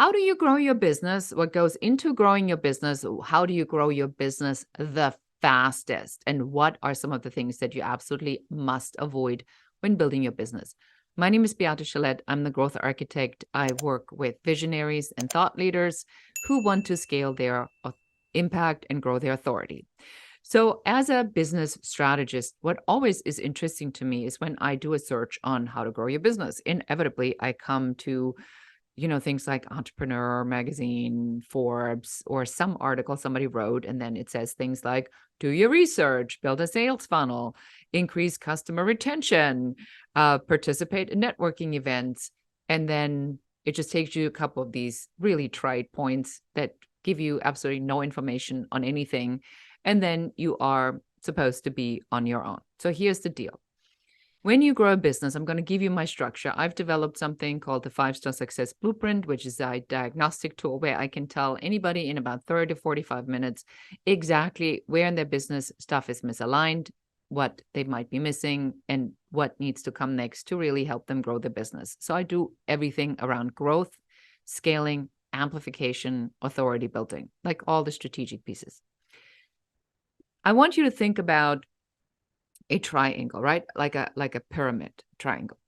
How do you grow your business? What goes into growing your business? How do you grow your business the fastest? And what are some of the things that you absolutely must avoid when building your business? My name is Beate Chelette. I'm the growth architect. I work with visionaries and thought leaders who want to scale their impact and grow their authority. So as a business strategist, what always is interesting to me is when I do a search on how to grow your business. Inevitably, I come to things like Entrepreneur Magazine, Forbes, or some article somebody wrote, and then it says things like, do your research, build a sales funnel, increase customer retention, participate in networking events. And then it just takes you a couple of these really trite points that give you absolutely no information on anything. And then you are supposed to be on your own. So here's the deal. When you grow a business, I'm going to give you my structure. I've developed something called the 5-Star Success Blueprint, which is a diagnostic tool where I can tell anybody in about 30 to 45 minutes exactly where in their business stuff is misaligned, what they might be missing, and what needs to come next to really help them grow the business. So I do everything around growth, scaling, amplification, authority building, like all the strategic pieces. I want you to think about a triangle, right? Like a pyramid triangle.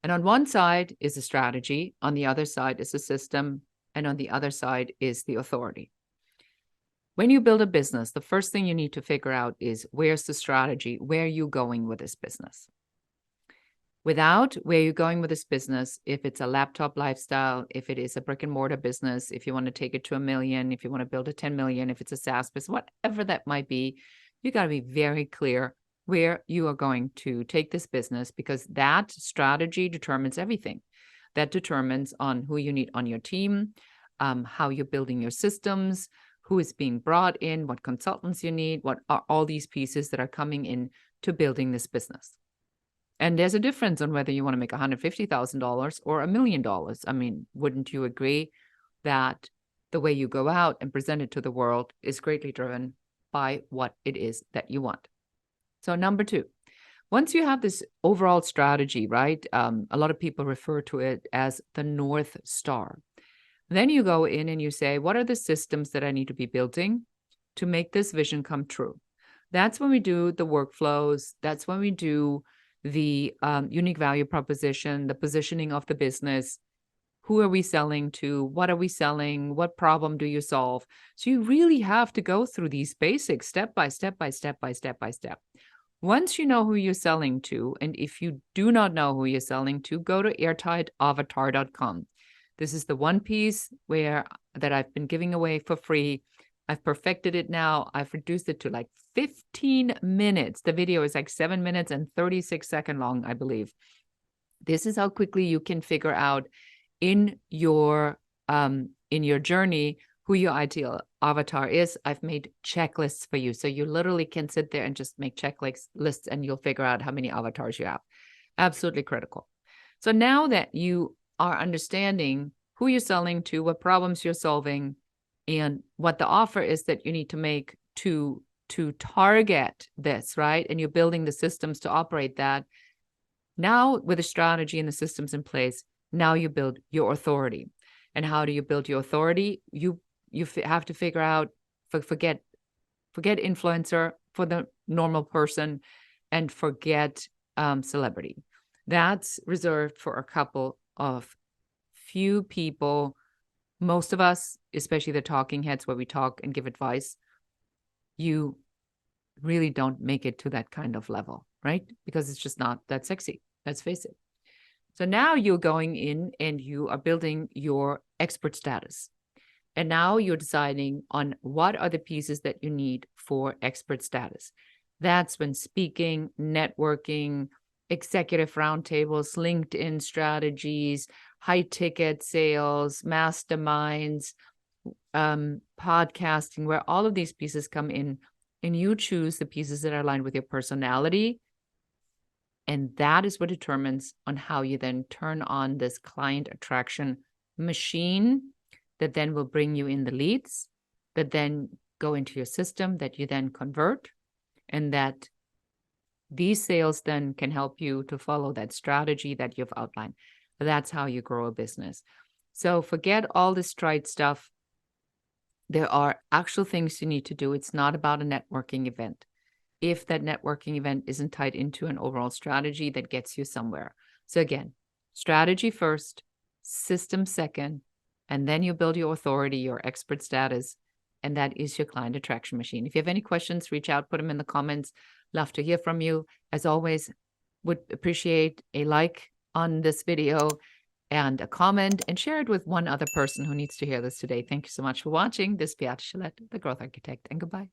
And on one side is a strategy, on the other side is a system, and on the other side is the authority. When you build a business, the first thing you need to figure out is where's the strategy? Where are you going with this business? Without where you're going with this business, if it's a laptop lifestyle, if it is a brick and mortar business, if you want to take it to 1 million, if you want to build a 10 million, if it's a SaaS business, whatever that might be, you got to be very clear where you are going to take this business, because that strategy determines everything. That determines on who you need on your team, how you're building your systems, who is being brought in, what consultants you need, what are all these pieces that are coming in to building this business. And there's a difference on whether you want to make $150,000 or $1 million. I mean, wouldn't you agree that the way you go out and present it to the world is greatly driven by what it is that you want? So number 2, once you have this overall strategy, right? A lot of people refer to it as the North Star. Then you go in and you say, what are the systems that I need to be building to make this vision come true? That's when we do the workflows. That's when we do the unique value proposition, the positioning of the business. Who are we selling to? What are we selling? What problem do you solve? So you really have to go through these basics step by step by step by step by step. Once you know who you're selling to, and if you do not know who you're selling to, go to airtightavatar.com. This is the one piece that I've been giving away for free. I've perfected it now. I've reduced it to like 15 minutes. The video is like 7 minutes and 36 seconds long, I believe. This is how quickly you can figure out in your journey who your ideal avatar is. I've made checklists for you. So you literally can sit there and just make checklists and you'll figure out how many avatars you have. Absolutely critical. So now that you are understanding who you're selling to, what problems you're solving, and what the offer is that you need to make to target this, right? And you're building the systems to operate that. Now with the strategy and the systems in place, now you build your authority. And how do you build your authority? You have to figure out, forget influencer for the normal person, and forget celebrity. That's reserved for a couple of few people. Most of us, especially the talking heads where we talk and give advice, you really don't make it to that kind of level, right? Because it's just not that sexy. Let's face it. So now you're going in and you are building your expert status. And now you're deciding on what are the pieces that you need for expert status. That's when speaking, networking, executive roundtables, LinkedIn strategies, high ticket sales, masterminds, podcasting, where all of these pieces come in, and you choose the pieces that are aligned with your personality. And that is what determines on how you then turn on this client attraction machine that then will bring you in the leads, that then go into your system, that you then convert, and that these sales then can help you to follow that strategy that you've outlined. That's how you grow a business. So forget all this trite stuff. There are actual things you need to do. It's not about a networking event. If that networking event isn't tied into an overall strategy that gets you somewhere. So again, strategy first, system second, and then you build your authority, your expert status, and that is your client attraction machine. If you have any questions, reach out, put them in the comments. Love to hear from you. As always, would appreciate a like on this video and a comment, and share it with one other person who needs to hear this today. Thank you so much for watching. This is Beate Chelette, the Growth Architect, and goodbye.